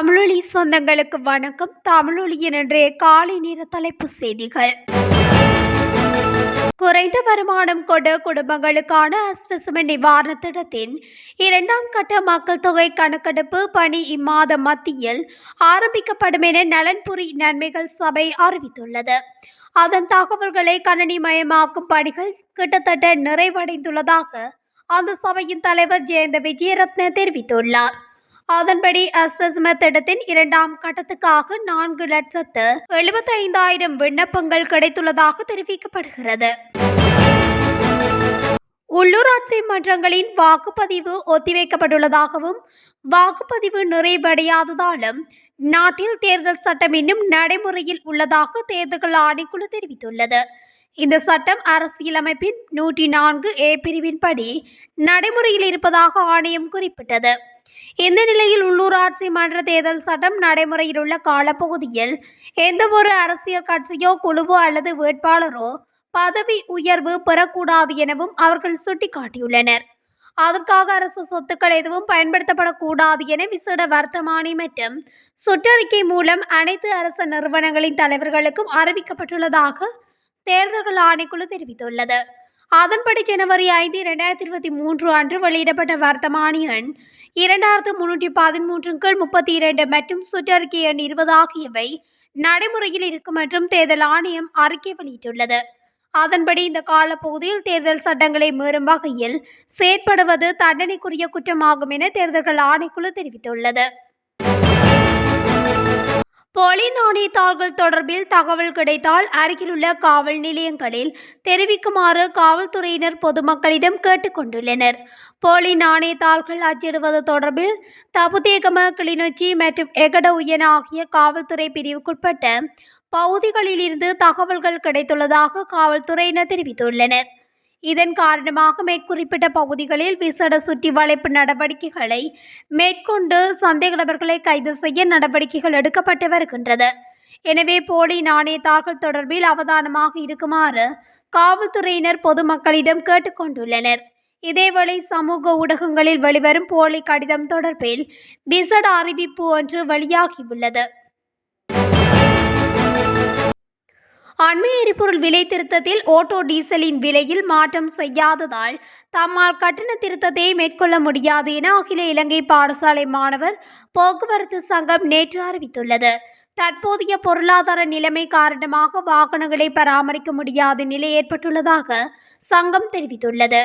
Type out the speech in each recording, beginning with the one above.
தமிழொலி சொந்தங்களுக்கு வணக்கம். தமிழொலியின் இன்றைய காலை நேர தலைப்புச் செய்திகள். குறைந்த வருமானம் கொண்ட குடும்பங்களுக்கான அஸ்வசம நிவாரண திட்டத்தின் 2ஆம் கட்ட மக்கள் தொகை கணக்கெடுப்பு பணி இம்மாத மத்தியில் ஆரம்பிக்கப்படும் என நலன்புரி நன்மைகள் சபை அறிவித்துள்ளது. அதன் தகவல்களை கணனிமயமாக்கும் பணிகள் கிட்டத்தட்ட நிறைவடைந்துள்ளதாக அந்த சபையின் தலைவர் ஜெயந்த விஜயரத்ன தெரிவித்துள்ளார். அதன்படி அஸ்வசம திட்டத்தின் 2ஆம் கட்டத்துக்காக 4,75,000 விண்ணப்பங்கள் கிடைத்துள்ளதாக தெரிவிக்கப்படுகிறது. உள்ளூராட்சி மன்றங்களின் வாக்குப்பதிவு ஒத்திவைக்கப்பட்டுள்ளதாகவும் வாக்குப்பதிவு நிறைவடையாததாலும் நாட்டில் தேர்தல் சட்டம் இன்னும் நடைமுறையில் உள்ளதாக தேர்தல் ஆணைக்குழு தெரிவித்துள்ளது. இந்த சட்டம் அரசியலமைப்பின் 104A பிரிவின்படி நடைமுறையில் இருப்பதாக ஆணையம் குறிப்பிட்டது. இந்த நிலையில் உள்ளூராட்சி மன்ற தேர்தல் சட்டம் நடைமுறையில் உள்ள காலப்பகுதியில் எந்தவொரு அரசியல் கட்சியோ குழுவோ அல்லது வேட்பாளரோ பதவி உயர்வு பெறக்கூடாது எனவும் அவர்கள் சுட்டிக்காட்டியுள்ளனர். அதற்காக அரசு சொத்துக்கள் எதுவும் பயன்படுத்தப்படக்கூடாது என விசேட வர்த்தமானி மற்றும் சுற்றறிக்கை மூலம் அனைத்து அரசு நிறுவனங்களின் தலைவர்களுக்கும் அறிவிக்கப்பட்டுள்ளதாக தேர்தல்கள் ஆணைக்குழு தெரிவித்துள்ளது. அதன்படி ஜனவரி 5, 2023 அன்று வெளியிடப்பட்ட வர்த்தமானி எண் 2313/32 மற்றும் சுற்றறிக்கை எண் 20 ஆகியவை நடைமுறையில் இருக்கும் என்றும் தேர்தல் ஆணையம் அறிக்கை வெளியிட்டுள்ளது. அதன்படி இந்த காலப்பகுதியில் தேர்தல் சட்டங்களை மீறும் வகையில் செயற்படுவது தண்டனைக்குரிய குற்றமாகும் என தேர்தல்கள் ஆணைக்குழு தெரிவித்துள்ளது. போலி நாணயத்தாள்கள் தொடர்பில் தகவல் கிடைத்தால் அருகிலுள்ள காவல் நிலையங்களில் தெரிவிக்குமாறு காவல்துறையினர் பொதுமக்களிடம் கேட்டுக்கொண்டுள்ளனர். போலி நாணயத்தாள்கள் அச்சிடுவது தொடர்பில் தபுதேகம, கிளிநொச்சி மற்றும் எகட உயன ஆகிய காவல்துறை பிரிவுக்குட்பட்ட பகுதிகளில் இருந்து தகவல்கள் கிடைத்துள்ளதாக காவல்துறையினர் தெரிவித்துள்ளனர். இதன் காரணமாக மேற்குறிப்பிட்ட பகுதிகளில் விசேட சுற்றி வளைப்பு நடவடிக்கைகளை மேற்கொண்டு சந்தேக நபர்களை கைது செய்ய நடவடிக்கைகள் எடுக்கப்பட்டு வருகின்றது. எனவே போலி நாணயத்தாள்கள் தொடர்பில் அவதானமாக இருக்குமாறு காவல்துறையினர் பொதுமக்களிடம் கேட்டுக்கொண்டுள்ளனர். இதேவேளை சமூக ஊடகங்களில் வெளிவரும் போலி கடிதம் தொடர்பில் விசேட அறிவிப்பு ஒன்று வெளியாகியுள்ளது. அண்மை எரிபொருள் விலை திருத்தத்தில் ஓட்டோ டீசலின் விலையில் மாற்றம் செய்யாததால் தம்மால் கட்டண திருத்தத்தை மேற்கொள்ள முடியாது என அகில இலங்கை பாடசாலை மாணவர் போக்குவரத்து சங்கம் நேற்று அறிவித்துள்ளது. தற்போதைய பொருளாதார நிலைமை காரணமாக வாகனங்களை பராமரிக்க முடியாத நிலை ஏற்பட்டுள்ளதாக சங்கம் தெரிவித்துள்ளது.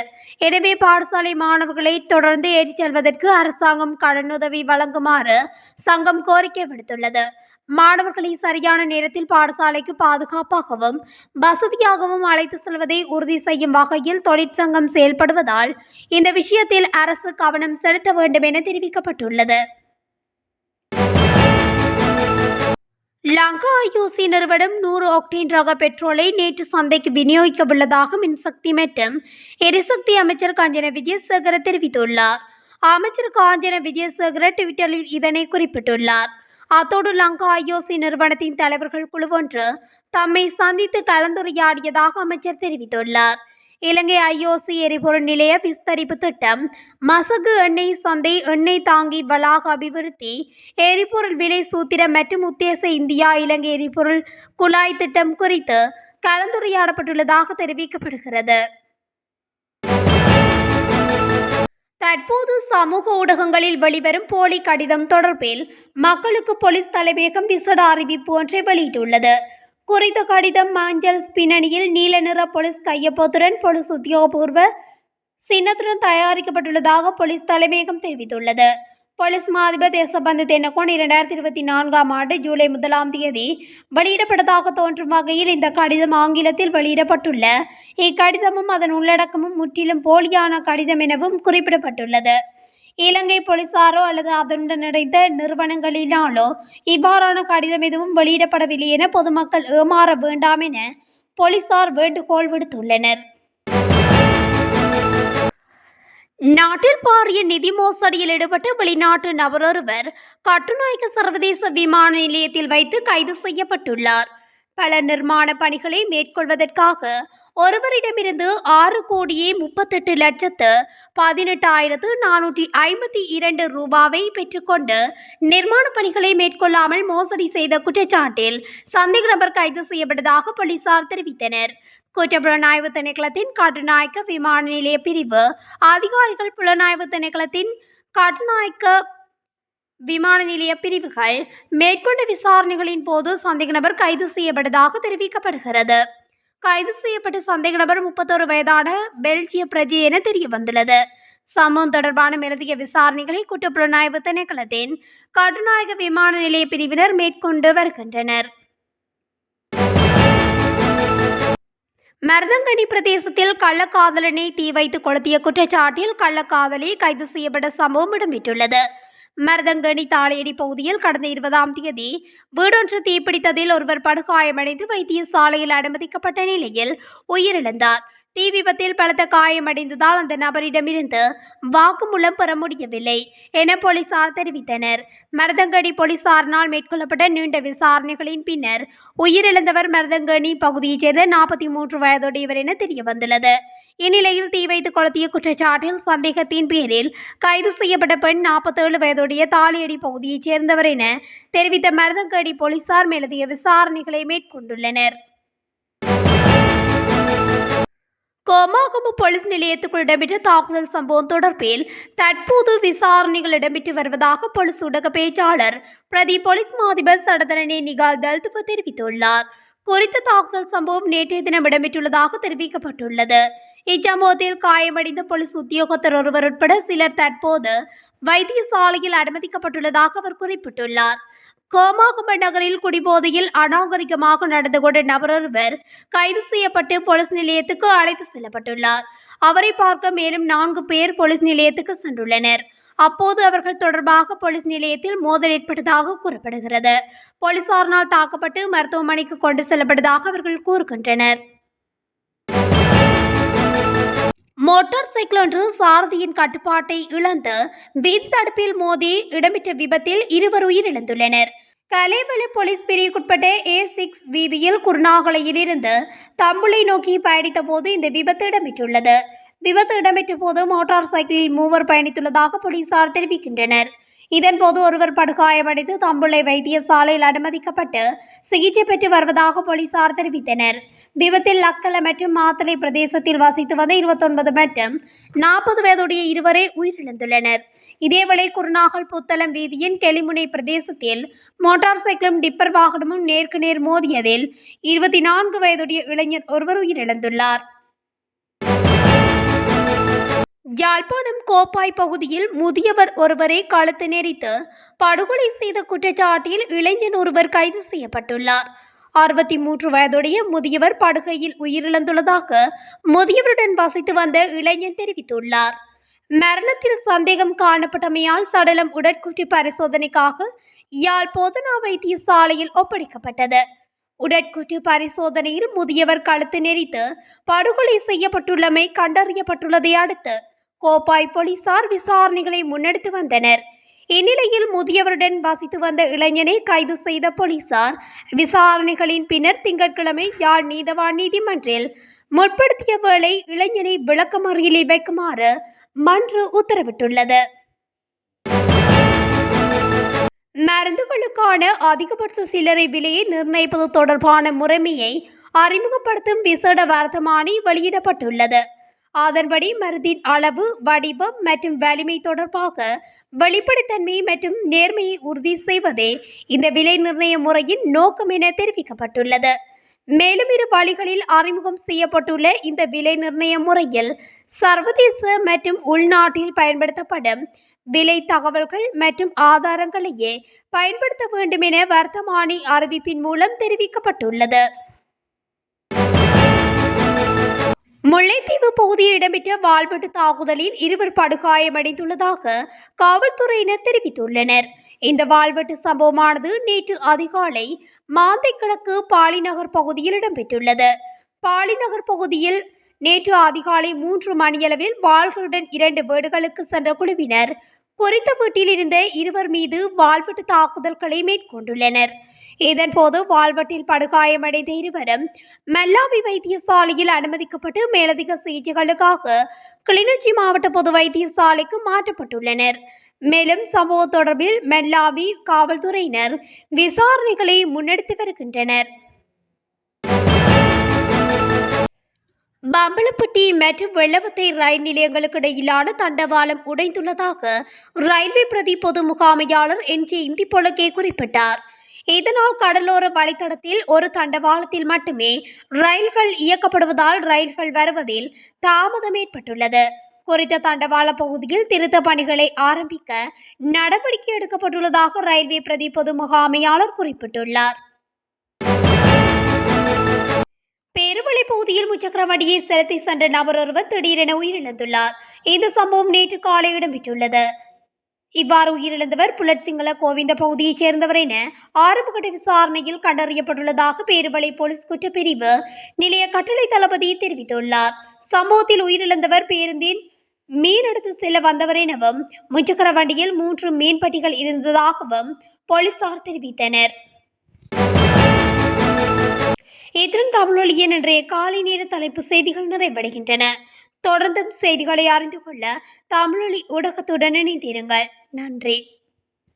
எனவே பாடசாலை மாணவர்களை தொடர்ந்து ஏற்றிச் செல்வதற்கு அரசாங்கம் கடனுதவி வழங்குமாறு சங்கம் கோரிக்கை விடுத்துள்ளது. மாணவர்களை சரியான நேரத்தில் பாடசாலைக்கு பாதுகாப்பாகவும் வசதியாகவும் அழைத்து செல்வதை உறுதி செய்யும் வகையில் தொழிற்சங்கம் செயல்படுவதால் இந்த விஷயத்தில் அரசு கவனம் செலுத்த வேண்டும் என தெரிவிக்கப்பட்டுள்ளது. லங்கா ஐஓசி நிறுவனம் 100 ஆக்டேன் ரக பெட்ரோலை நேற்று சந்தைக்கு விநியோகிக்க உள்ளதாக மின்சக்தி மற்றும் எரிசக்தி அமைச்சர் காஞ்சன விஜயசேகர தெரிவித்துள்ளார். அமைச்சர் காஞ்சன விஜயசேகர ட்விட்டரில் இதனை குறிப்பிட்டுள்ளார். அத்தோடு லங்கா ஐஓசி நிறுவனத்தின் தலைவர்கள் குழு ஒன்று தம்மை சந்தித்து கலந்துரையாடியதாக அமைச்சர் தெரிவித்துள்ளார். இலங்கை ஐஓசி எரிபொருள் நிலைய விஸ்தரிப்பு திட்டம், மசகு எண்ணெய் சந்தை, எண்ணெய் தாங்கி வளாக அபிவிருத்தி, எரிபொருள் விலை சூத்திரம் மற்றும் உத்தேச இந்தியா இலங்கை எரிபொருள் குழாய் திட்டம் குறித்து கலந்துரையாடப்பட்டுள்ளதாக தெரிவிக்கப்படுகிறது. தற்போது சமூக ஊடகங்களில் வெளிவரும் போலி கடிதம் தொடர்பில் மக்களுக்கு போலீஸ் தலைமையகம் விசேட அறிவிப்பு ஒன்றை வெளியிட்டுள்ளது. குறித்த கடிதம் மஞ்சள் பின்னணியில் நீல நிற போலீஸ் கையொப்பத்துடன் போலீஸ் உத்தியோகபூர்வ சின்னத்துடன் தயாரிக்கப்பட்டுள்ளதாக போலீஸ் தலைமையகம் தெரிவித்துள்ளது. போலீஸ் மாதிபர் தேசபந்து தென்னகோன் 2024ஆம் ஆண்டு ஜூலை 1ஆம் தேதி வெளியிடப்பட்டதாக தோன்றும் வகையில் இந்த கடிதம் ஆங்கிலத்தில் வெளியிடப்பட்டுள்ள இக்கடிதமும் அதன் உள்ளடக்கமும் முற்றிலும் போலியான கடிதம் எனவும் குறிப்பிடப்பட்டுள்ளது. இலங்கை போலீசாரோ அல்லது அதனுடன் இணைந்த நிறுவனங்களினாலோ இவ்வாறான கடிதம் எதுவும் வெளியிடப்படவில்லை என பொதுமக்கள் ஏமாற வேண்டாம் என போலீசார் வேண்டுகோள் விடுத்துள்ளனர். நாட்டில் பாரிய நிதி மோசடியில் ஈடுபட்ட வெளிநாட்டு நபரொருவர் கட்டுநாயக்க சர்வதேச விமான நிலையத்தில் வைத்து கைது செய்யப்பட்டுள்ளார். பல நிர்மாண பணிகளை மேற்கொள்வதற்காக ஒருவரிடமிருந்து 6,38,18,452 ரூபாவை பெற்றுக்கொண்டு நிர்மாண பணிகளை மேற்கொள்ளாமல் மோசடி செய்த குற்றச்சாட்டில் சந்தேக நபர் கைது செய்யப்பட்டதாக போலீசார் தெரிவித்தனர். குற்றப்புலனாய்வு திணைக்களத்தின் கட்டுநாயக்க விமான நிலைய பிரிவு அதிகாரிகள் புலனாய்வு திணைக்களத்தின் கட்டுநாயக்க விமான நிலைய பிரிவுகள் மேற்கொண்ட விசாரணைகளின் போது சந்தேக நபர் கைது செய்யப்பட்டதாக தெரிவிக்கப்படுகிறது. கைது செய்யப்பட்ட சந்தேக நபர் 31 வயதான பெல்ஜிய பிரஜை என தெரிய வந்துள்ளது. சம்பவம் தொடர்பான மேலதிக விசாரணைகளை குற்றப்புலனாய்வு திணைக்களத்தின் கட்டுநாயக்க விமான நிலைய பிரிவினர் மேற்கொண்டு வருகின்றனர். மருதங்கனி பிரதேசத்தில் கள்ளக்காதலனை தீ வைத்து கொளுத்திய குற்றச்சாட்டில் கள்ளக்காதலி கைது செய்யப்பட்ட சம்பவம் இடம்பெற்றுள்ளது. மருதங்கனி தாளையடி பகுதியில் கடந்த 20ஆம் தேதி வீடொன்று தீப்பிடித்ததில் ஒருவர் படுகாயமடைந்து வைத்தியசாலையில் அனுமதிக்கப்பட்ட நிலையில் உயிரிழந்தார். தீ விபத்தில் பலத்த காயமடைந்ததால் அந்த நபரிடமிருந்து வாக்குமூலம் பெற முடியவில்லை என போலீசார் தெரிவித்தனர். மருதங்கனி போலீசாரினால் மேற்கொள்ளப்பட்ட நீண்ட விசாரணைகளின் பின்னர் உயிரிழந்தவர் மருதங்கனி பகுதியைச் சேர்ந்த 43 வயதுடையவர் என தெரியவந்துள்ளது. இந்நிலையில் தீ வைத்து கொளுத்திய குற்றச்சாட்டில் சந்தேகத்தின் பேரில் கைது செய்யப்பட்ட பெண் 47 வயதுடைய தாளியடி பகுதியைச் சேர்ந்தவர் என தெரிவித்த மருதங்கனி போலீசார் மேலதிக விசாரணைகளை மேற்கொண்டுள்ளனர். கோமாகம போலீஸ் நிலையத்துக்குள் இடம்பெற்ற தாக்குதல் சம்பவம் தொடர்பில் தற்போது விசாரணைகள் இடம்பெற்று வருவதாக போலீஸ் ஊடக பேச்சாளர் பிரதி போலீஸ் மாதிபர் சடதரணி நிகால் தல்துவ தெரிவித்துள்ளார். குறித்த தாக்குதல் சம்பவம் நேற்றைய தினம் இடம்பெற்றுள்ளதாக தெரிவிக்கப்பட்டுள்ளது. இச்சம்பவத்தில் காயமடைந்த போலீஸ் உத்தியோகத்தர் ஒருவர் உட்பட சிலர் தற்போது வைத்தியசாலையில் அனுமதிக்கப்பட்டுள்ளதாக அவர் குறிப்பிட்டுள்ளார். கோமாகம நகரில் குடிபோதையில் அநாகரிகமாக நடந்து கொண்ட நபர் ஒருவர் கைது செய்யப்பட்டு போலீஸ் நிலையத்துக்கு அழைத்து செல்லப்பட்டுள்ளார். அவரை பார்க்க மேலும் 4 பேர் போலீஸ் நிலையத்துக்கு சென்றுள்ளனர். அப்போது அவர்கள் தொடர்பாக போலீஸ் நிலையத்தில் மோதல் ஏற்பட்டதாக கூறப்படுகிறது. போலீசாரினால் தாக்கப்பட்டு மருத்துவமனைக்கு கொண்டு செல்லப்பட்டதாக அவர்கள் கூறுகின்றனர். மோட்டார் சைக்கிள் ஒன்று சாரதியின் கட்டுப்பாட்டை இழந்து வீதி தடுப்பில் மோதி இடம்பெற்ற விபத்தில் 2 உயிரிழந்துள்ளனர். கலேவல போலீஸ் பிரிவுக்குட்பட்ட A6 வீதியில் குருநாகலையிலிருந்து தம்புளை நோக்கி பயணித்த போது இந்த விபத்து இடம்பெற்றுள்ளது. விபத்து இடம்பெற்ற போது மோட்டார் சைக்கிளில் 3 பயணித்துள்ளதாக போலீசார் தெரிவிக்கின்றனர். இதன்போது ஒருவர் படுகாயமடைந்து தம்புளை வைத்தியசாலையில் அனுமதிக்கப்பட்டு சிகிச்சை பெற்று வருவதாக போலீசார் தெரிவித்தனர். விபத்தில் லக்கல மற்றும் மாத்தளை பிரதேசத்தில் வசித்து வந்த 29 மற்றும் 40 வயதுடைய இருவரே உயிரிழந்துள்ளனர். இதேவேளை குருநாகல் புத்தளம் வீதியின் கெளிமுனை பிரதேசத்தில் மோட்டார் சைக்கிளும் டிப்பர் வாகனமும் நேருக்கு நேர் மோதியதில் 24 வயதுடைய இளைஞர் ஒருவர் உயிரிழந்துள்ளார். யாழ்ப்பாணம் கோப்பாய் பகுதியில் முதியவர் ஒருவரை கழுத்து நெரித்து படுகொலை செய்த குற்றச்சாட்டில் இளைஞன் ஒருவர் கைது செய்யப்பட்டுள்ளார். 63 வயதுடைய முதியவர் படுகையில் உயிரிழந்துள்ளதாக முதியவருடன் வசித்து வந்த இளைஞன் தெரிவித்துள்ளார். மரணத்தில் சந்தேகம் காணப்பட்டமையால் சடலம் உடற்கூற்று பரிசோதனைக்காக யாழ் போதனா வைத்தியசாலையில் ஒப்படைக்கப்பட்டது. உடற்கூற்று பரிசோதனையில் முதியவர் கழுத்து நெரித்து படுகொலை செய்யப்பட்டுள்ளமை கண்டறியப்பட்டுள்ளதை அடுத்து கோப்பாய் போலீசார் விசாரணைகளை முன்னெடுத்து வந்தனர். இந்நிலையில் முதியவருடன் வசித்து வந்த இளைஞனை கைது செய்த போலீசார் விசாரணைகளின் பின்னர் திங்கட்கிழமை யாழ் நீதவான் நீதிமன்றில் முற்படுத்திய வேளை இளைஞனை விளக்கமறியலில் வைக்குமாறு மன்று உத்தரவிட்டுள்ளது. மருந்துகளுக்கான அதிகபட்ச சில்லறை விலையை நிர்ணயிப்பது தொடர்பான முறைமையை அறிமுகப்படுத்தும் விசேட வர்த்தமானி வெளியிடப்பட்டுள்ளது. அதன்படி மருந்தின் அளவு, வடிவம் மற்றும் வலிமை தொடர்பாக வெளிப்படைத்தன்மை மற்றும் நேர்மையை உறுதி செய்வதே இந்த விலை நிர்ணய முறையின் நோக்கம் என தெரிவிக்கப்பட்டுள்ளது. மேலும் 2 வழிகளில் அறிமுகம் செய்யப்பட்டுள்ள இந்த விலை நிர்ணய முறையில் சர்வதேச மற்றும் உள்நாட்டில் பயன்படுத்தப்படும் விலை தகவல்கள் மற்றும் ஆதாரங்களையே பயன்படுத்த வேண்டும் என வர்த்தமானி அறிவிப்பின் மூலம் தெரிவிக்கப்பட்டுள்ளது. முல்லைத்தீவு பகுதியில் இடம்பெற்ற வாள்வெட்டு தாக்குதலில் 2 படுகாயமடைந்துள்ளதாக காவல்துறையினர் தெரிவித்துள்ளனர். இந்த வாள்வெட்டு சம்பவமானது நேற்று அதிகாலை மாந்தை கிழக்கு பாலிநகர் பகுதியில் இடம்பெற்றுள்ளது. பாலிநகர் பகுதியில் நேற்று அதிகாலை 3 மணியளவில் வாள்களுடன் 2 வீடுகளுக்கு சென்ற குழுவினர் குறித்த வீட்டில் இருந்த இருவர் மீது வாள்வெட்டு தாக்குதல்களை மேற்கொண்டுள்ளனர். இதன்போது வாள்வெட்டில் படுகாயமடைந்த இருவரும் மல்லாவி வைத்தியசாலையில் அனுமதிக்கப்பட்டு மேலதிக சிகிச்சைகளுக்காக கிளிநொச்சி மாவட்ட பொது வைத்தியசாலைக்கு மாற்றப்பட்டுள்ளனர். மேலும் சம்பவம் தொடர்பில் மல்லாவி காவல்துறையினர் விசாரணைகளை முன்னெடுத்து வருகின்றனர். பம்பலப்பட்டி மற்றும் வெள்ளவத்தை ரயில் நிலையங்களுக்கு இடையிலான தண்டவாளம் உடைந்துள்ளதாக ரயில்வே பிரதி பொது முகாமையாளர் என்.ஜே. இந்திப்பொலகே குறிப்பிட்டார். இதனால் கடலோர வழித்தடத்தில் ஒரு தண்டவாளத்தில் மட்டுமே ரயில்கள் இயக்கப்படுவதால் ரயில்கள் வருவதில் தாமதம் ஏற்பட்டுள்ளது. குறித்த தண்டவாள பகுதியில் திருத்த பணிகளை ஆரம்பிக்க நடவடிக்கை எடுக்கப்பட்டுள்ளதாக ரயில்வே பிரதி பொது முகாமையாளர் குறிப்பிட்டுள்ளார். பேருவளை பகுதியில் முச்சக்கர வண்டியை செலுத்தி சென்ற நபர் ஒருவர் திடீரென உயிரிழந்துள்ளார். இந்த சம்பவம் நேற்று காலை இடம்பெற்றுள்ளது. இவ்வாறு உயிரிழந்தவர் புலட் சிங்கள கோவிந்த பகுதியைச் சேர்ந்தவர் என ஆரம்பகட்ட விசாரணையில் கண்டறியப்பட்டுள்ளதாக பேருவளை போலீஸ் குற்றப்பிரிவு நிலைய கட்டளை தளபதி தெரிவித்துள்ளார். சம்பவத்தில் உயிரிழந்தவர் பேருந்தின் மீன் எடுத்து செல்ல வந்தவர் எனவும் முச்சக்கர வண்டியில் 3 மீன்பட்டிகள் இருந்ததாகவும் போலீசார் தெரிவித்தனர். இத்துடன் தமிழொலியின் இன்றைய காலை நேர தலைப்பு செய்திகள் நிறைவடைகின்றன. தொடர்ந்தும் செய்திகளை அறிந்து கொள்ள தமிழொலி ஊடகத்துடன் இணைந்திருங்கள். நன்றி.